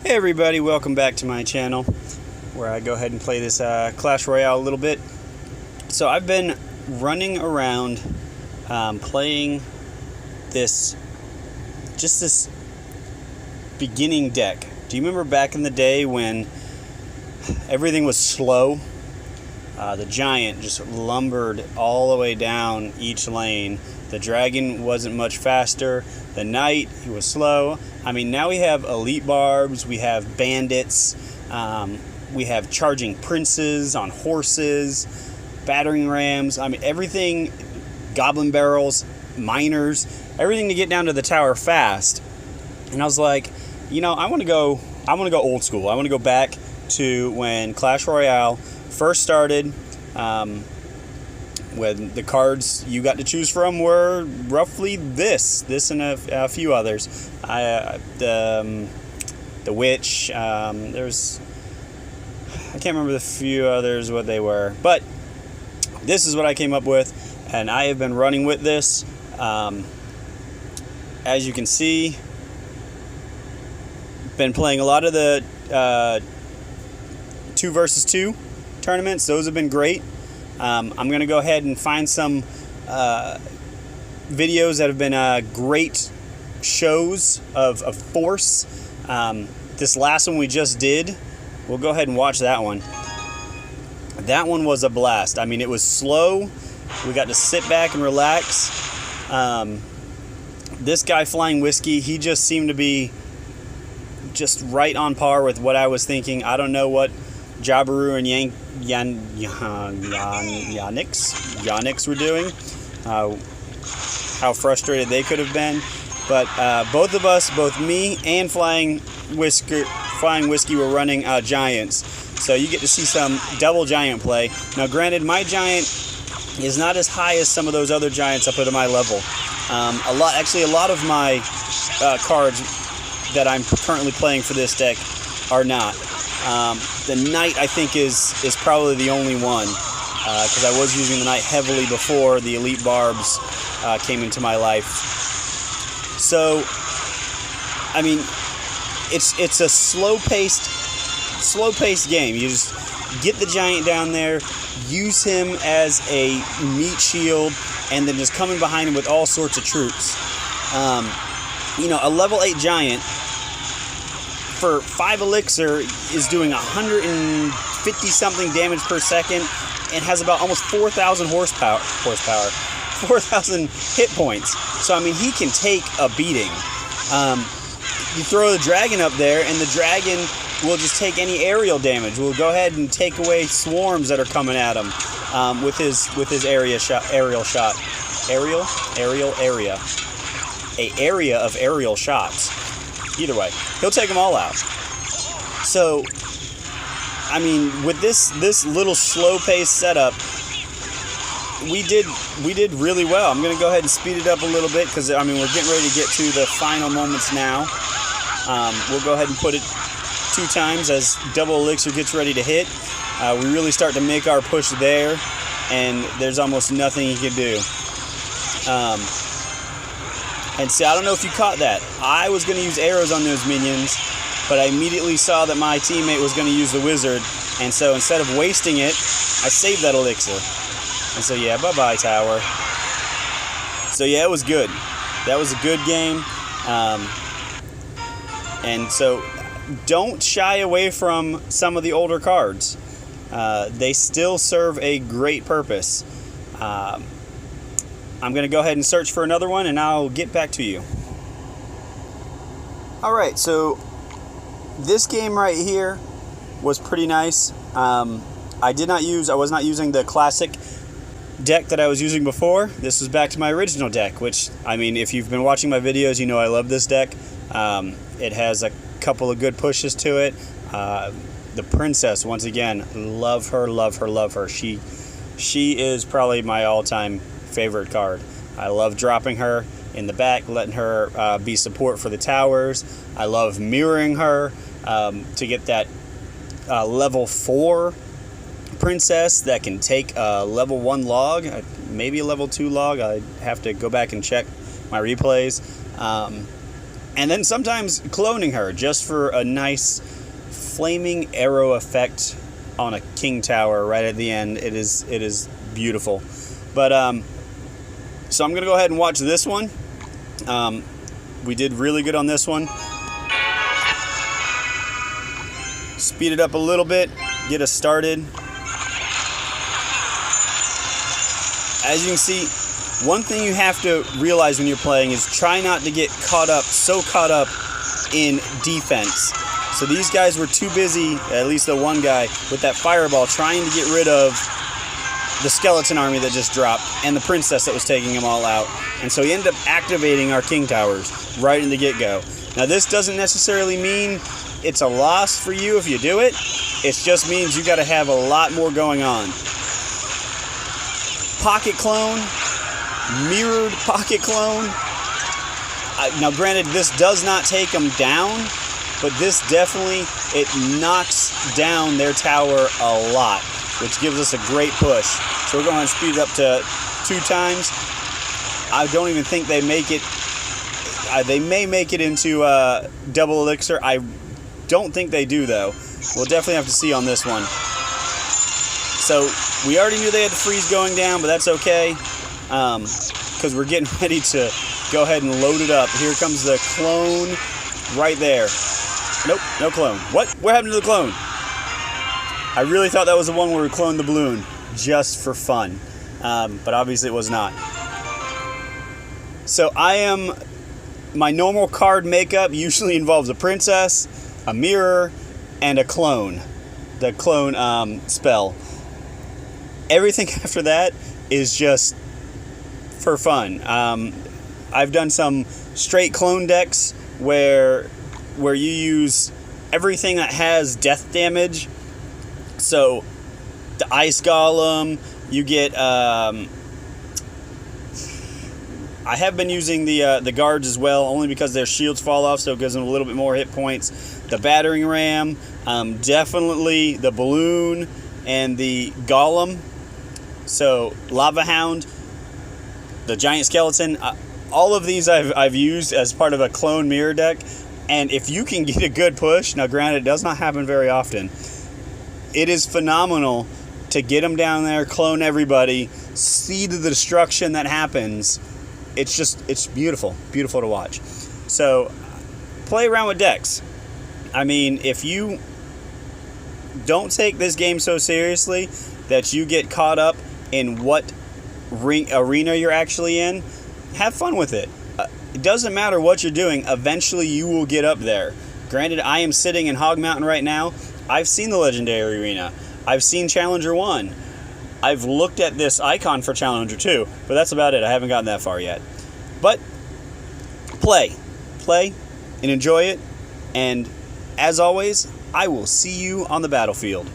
Hey everybody, welcome back to my channel where I go ahead and play this Clash Royale a little bit. So I've been running around playing this beginning deck. Do you remember back in the day when everything was slow? The giant just lumbered all the way down each lane. The dragon wasn't much faster. The knight, he was slow. I mean, now we have elite barbs, we have bandits, we have charging princes on horses, battering rams. I mean, everything, goblin barrels, miners, everything to get down to the tower fast. And I was like, you know, I want to go old school. I want to go back to when Clash Royale first started. When the cards you got to choose from were roughly this and a few others. The witch. I can't remember the few others what they were, but this is what I came up with, and I have been running with this. As you can see, been playing a lot of the 2 versus 2 tournaments. Those have been great. I'm going to go ahead and find some videos that have been great shows of force. This last one we just did, we'll go ahead and watch that one. That one was a blast. I mean, it was slow. We got to sit back and relax. This guy Flying Whiskey, he just seemed to be just right on par with what I was thinking. I don't know what Jabiru and Yanix were doing, how frustrated they could have been, but both of us, both me and Flying Whiskey were running giants, so you get to see some double giant play. Now granted, my giant is not as high as some of those other giants I put at my level. A lot of my cards that I'm currently playing for this deck are not. The knight, I think, is probably the only one, because I was using the knight heavily before the elite barbs came into my life. So, I mean, it's a slow-paced game. You just get the giant down there, use him as a meat shield, and then just come in behind him with all sorts of troops. You know, a level 8 giant for 5 elixir is doing 150 something damage per second and has about almost 4,000 horsepower, 4,000 hit points. So I mean, he can take a beating. You throw the dragon up there, and the dragon will just take any aerial damage. We'll go ahead and take away swarms that are coming at him with his aerial shot. A area of aerial shots. Either way, he'll take them all out. So, I mean, with this little slow-paced setup, we did really well. I'm going to go ahead and speed it up a little bit because, I mean, we're getting ready to get to the final moments now. We'll go ahead and put it 2 times as double elixir gets ready to hit. We really start to make our push there, and there's almost nothing he can do. And see, I don't know if you caught that. I was going to use arrows on those minions, but I immediately saw that my teammate was going to use the wizard, and so instead of wasting it, I saved that elixir. And so yeah, bye-bye tower. So yeah, it was good. That was a good game. And so don't shy away from some of the older cards. They still serve a great purpose. I'm going to go ahead and search for another one, and I'll get back to you. Alright, so this game right here was pretty nice. I was not using the classic deck that I was using before. This was back to my original deck, which, I mean, if you've been watching my videos, you know I love this deck. It has a couple of good pushes to it. The princess, once again, love her. She is probably my all-time favorite card. I love dropping her in the back, letting her be support for the towers. I love mirroring her to get that level 4 princess that can take a level 1 log, maybe a level 2 log. I have to go back and check my replays. and then sometimes cloning her just for a nice flaming arrow effect on a king tower right at the end. It is beautiful. But so I'm gonna go ahead and watch this one. We did really good on this one. Speed it up a little bit, get us started. As you can see, one thing you have to realize when you're playing is try not to get caught up in defense. So these guys were too busy, at least the one guy, with that fireball trying to get rid of the skeleton army that just dropped and the princess that was taking them all out. And so he ended up activating our king towers right in the get-go. Now this doesn't necessarily mean it's a loss for you if you do it. It just means you got to have a lot more going on. Pocket clone, mirrored pocket clone. Now granted, this does not take them down, but this definitely, it knocks down their tower a lot, which gives us a great push. So we're going to speed it up to 2 times. I don't even think they make it. They may make it into double elixir. I don't think they do, though. We'll definitely have to see on this one. So we already knew they had the freeze going down, but that's okay, because we're getting ready to go ahead and load it up. Here comes the clone right there. Nope, no clone. What? What happened to the clone? I really thought that was the one where we cloned the balloon just for fun, but obviously it was not. So my normal card makeup usually involves a princess, a mirror, and a clone. The clone spell. Everything after that is just for fun. I've done some straight clone decks where you use everything that has death damage. So the ice golem, you get. I have been using the guards as well, only because their shields fall off, so it gives them a little bit more hit points. The battering ram, definitely the balloon, and the golem. So lava hound, the giant skeleton, all of these I've used as part of a clone mirror deck. And if you can get a good push, now granted it does not happen very often, it is phenomenal to get them down there, clone everybody, see the destruction that happens. It's beautiful to watch. So play around with decks. I mean, if you don't take this game so seriously that you get caught up in what arena you're actually in, have fun with it. It doesn't matter what you're doing, eventually you will get up there. Granted, I am sitting in Hog Mountain right now. I've seen the Legendary Arena. I've seen Challenger 1. I've looked at this icon for Challenger 2, but that's about it. I haven't gotten that far yet. But play and enjoy it. And as always, I will see you on the battlefield.